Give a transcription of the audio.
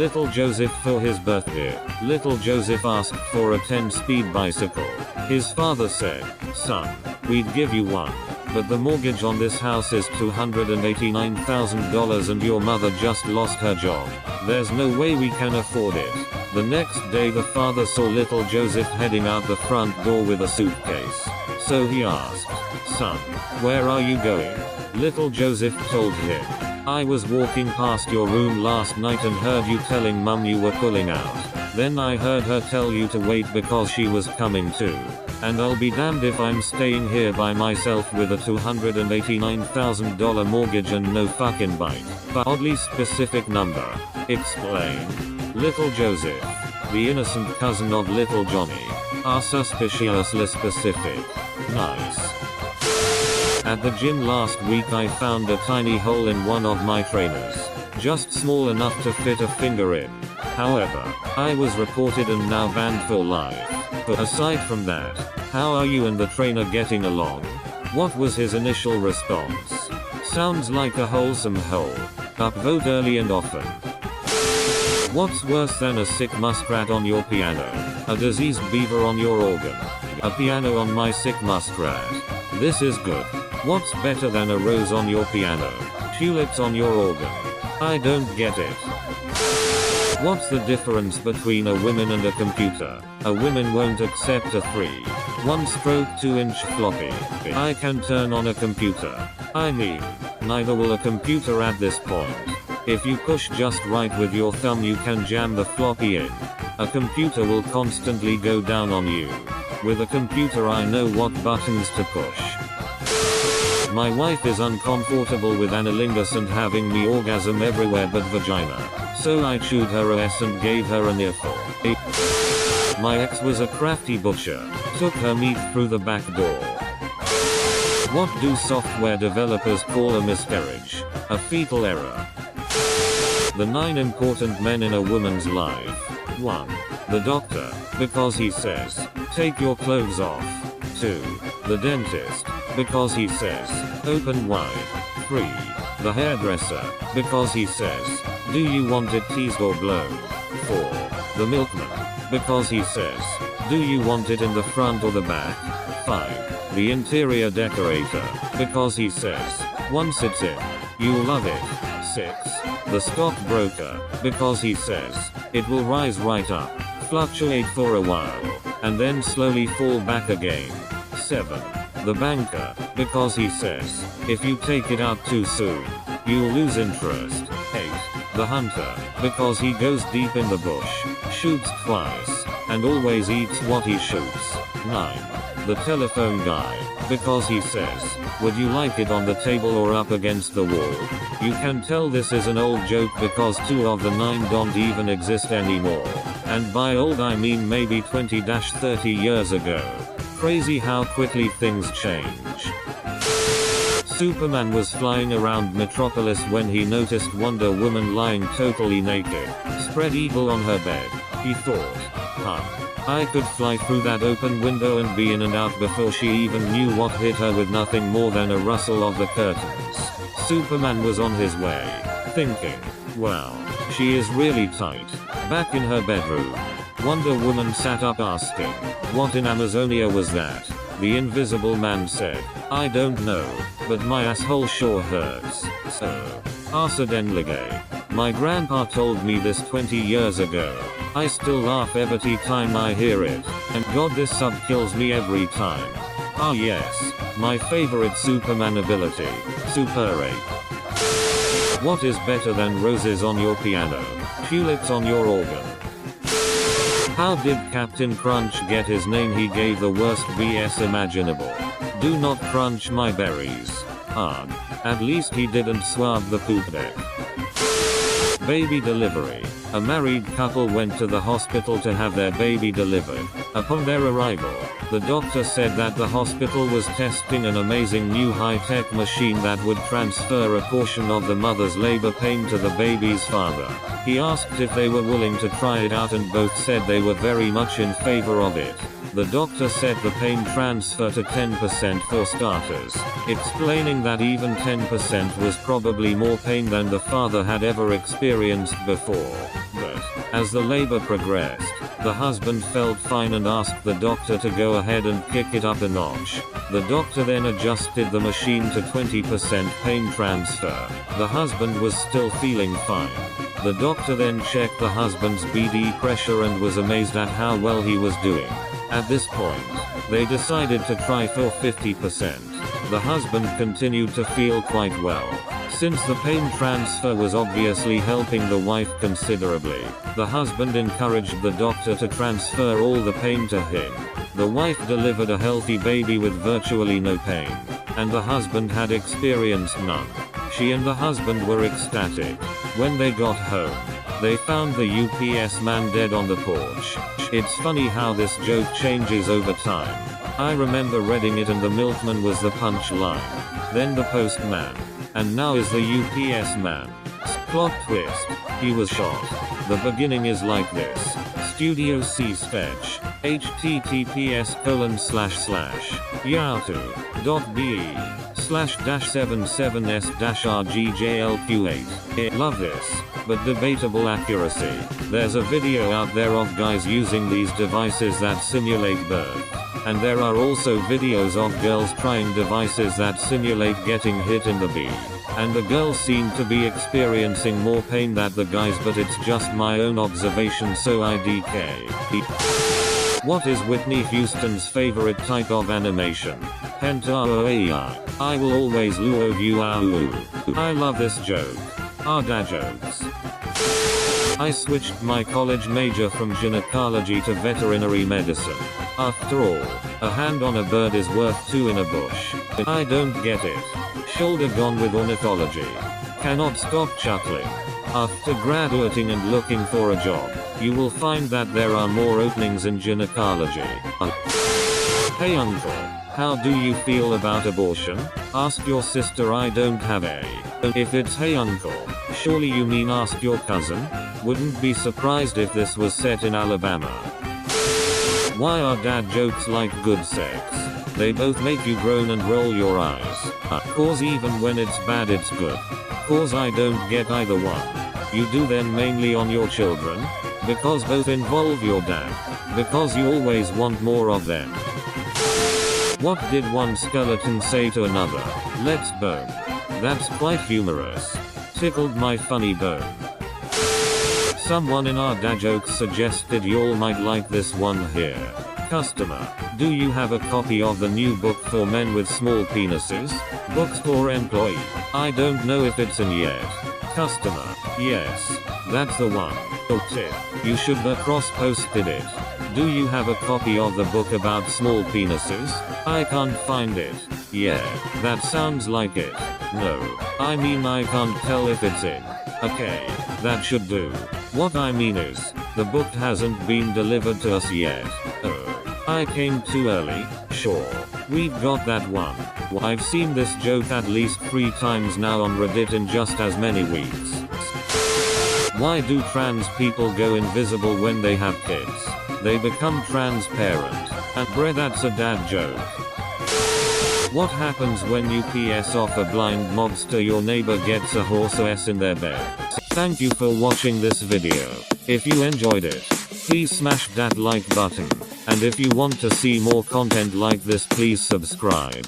little Joseph for his birthday. Little Joseph asked for a 10-speed bicycle. His father said, "Son, we'd give you one, but the mortgage on this house is $289,000 and your mother just lost her job. There's no way we can afford it." The next day the father saw little Joseph heading out the front door with a suitcase. So he asked, "Son, where are you going?" Little Joseph told him, "I was walking past your room last night and heard you telling Mum you were pulling out. Then I heard her tell you to wait because she was coming too. And I'll be damned if I'm staying here by myself with a $289,000 mortgage and no fucking bite." But oddly specific number. Explain. Little Joseph, the innocent cousin of little Johnny, are suspiciously specific. Nice. At the gym last week I found a tiny hole in one of my trainers. Just small enough to fit a finger in. However, I was reported and now banned for life. But aside from that, how are you and the trainer getting along? What was his initial response? Sounds like a wholesome hole. Upvote early and often. What's worse than a sick muskrat on your piano? A diseased beaver on your organ? A piano on my sick muskrat? This is good. What's better than a rose on your piano? Tulips on your organ? I don't get it. What's the difference between a woman and a computer? A woman won't accept a 3.1-stroke 2-inch floppy. I can turn on a computer. I mean, neither will a computer at this point. If you push just right with your thumb you can jam the floppy in. A computer will constantly go down on you. With a computer I know what buttons to push. My wife is uncomfortable with analingus and having me orgasm everywhere but vagina. So I chewed her ass and gave her an earful. My ex was a crafty butcher. Took her meat through the back door. What do software developers call a miscarriage? A fetal error. The 9 important men in a woman's life. 1. The doctor, because he says, "Take your clothes off." 2. The dentist, because he says, "Open wide." 3. The hairdresser, because he says, "Do you want it teased or blown?" 4. The milkman, because he says, "Do you want it in the front or the back?" 5. The interior decorator, because he says, "Once it's in, you'll love it." 6. The stockbroker, because he says, "It will rise right up, fluctuate for a while, and then slowly fall back again." 7. The banker, because he says, "If you take it out too soon, you'll lose interest." 8. The hunter, because he goes deep in the bush, shoots twice, and always eats what he shoots. 9. The telephone guy, because he says, "Would you like it on the table or up against the wall?" You can tell this is an old joke because 2 of the 9 don't even exist anymore. And by old I mean maybe 20-30 years ago. Crazy how quickly things change. Superman was flying around Metropolis when he noticed Wonder Woman lying totally naked, spread eagle on her bed. He thought, I could fly through that open window and be in and out before she even knew what hit her with nothing more than a rustle of the curtains. Superman was on his way, thinking, wow, she is really tight. Back in her bedroom, Wonder Woman sat up asking, what in Amazonia was that? The Invisible Man said, I don't know, but my asshole sure hurts. So, Asa Denlige. My grandpa told me this 20 years ago. I still laugh every time I hear it. And God, this sub kills me every time. Ah yes, my favorite Superman ability. Super 8. What is better than roses on your piano? Tulips on your organ? How did Captain Crunch get his name? He gave the worst BS imaginable. Do not crunch my berries. Ugh. At least he didn't swab the poop deck. Baby delivery. A married couple went to the hospital to have their baby delivered. Upon their arrival, the doctor said that the hospital was testing an amazing new high-tech machine that would transfer a portion of the mother's labor pain to the baby's father. He asked if they were willing to try it out and both said they were very much in favor of it. The doctor said the pain transfer to 10% for starters, explaining that even 10% was probably more pain than the father had ever experienced before. But As the labor progressed, the husband felt fine and asked the doctor to go ahead and kick it up a notch. The doctor then adjusted the machine to 20% pain transfer. The husband was still feeling fine. The doctor then checked the husband's BD pressure and was amazed at how well he was doing. At this point, they decided to try for 50%. The husband continued to feel quite well. Since the pain transfer was obviously helping the wife considerably, the husband encouraged the doctor to transfer all the pain to him. The wife delivered a healthy baby with virtually no pain, and the husband had experienced none. She and the husband were ecstatic. When they got home, they found the UPS man dead on the porch. It's funny how this joke changes over time. I remember reading it and the milkman was the punchline. Then the postman. And now is the UPS man. Plot twist. He was shot. The beginning is like this. Studio C sketch. https://yahoo.be/77s-rgjlq8. Love this, but debatable accuracy. There's a video out there of guys using these devices that simulate birth. And there are also videos of girls trying devices that simulate getting hit in the bee. And the girls seem to be experiencing more pain than the guys, but it's just my own observation, so IDK. What is Whitney Houston's favorite type of animation? Hentai. I will always love you. I love this joke. Dad jokes. I switched my college major from gynecology to veterinary medicine. After all, a hand on a bird is worth two in a bush. I don't get it. Shoulder gone with ornithology. Cannot stop chuckling. After graduating and looking for a job, you will find that there are more openings in gynecology. Hey uncle, how do you feel about abortion? Ask your sister, I don't have a. If it's hey uncle, surely you mean ask your cousin? Wouldn't be surprised if this was set in Alabama. Why are dad jokes like good sex? They both make you groan and roll your eyes. Cause even when it's bad it's good. Cause I don't get either one. You do them mainly on your children? Because both involve your dad. Because you always want more of them. What did one skeleton say to another? Let's bone. That's quite humorous. Tickled my funny bone. Someone in our dad jokes suggested y'all might like this one here. Customer, do you have a copy of the new book for men with small penises? Bookstore employee, I don't know if it's in yet. Customer, yes, that's the one. Tip, you should have cross-posted it. Do you have a copy of the book about small penises? I can't find it. Yeah, that sounds like it. No, I mean I can't tell if it's in. Okay, that should do. What I mean is, the book hasn't been delivered to us yet. Oh, I came too early? Sure, we've got that one. I've seen this joke at least 3 times now on Reddit in just as many weeks. Why do trans people go invisible when they have kids? They become transparent. And bruh, that's a dad joke. What happens when you piss off a blind mobster your neighbor gets a horse OS in their bed? Thank you for watching this video. If you enjoyed it, please smash that like button. And if you want to see more content like this, please subscribe.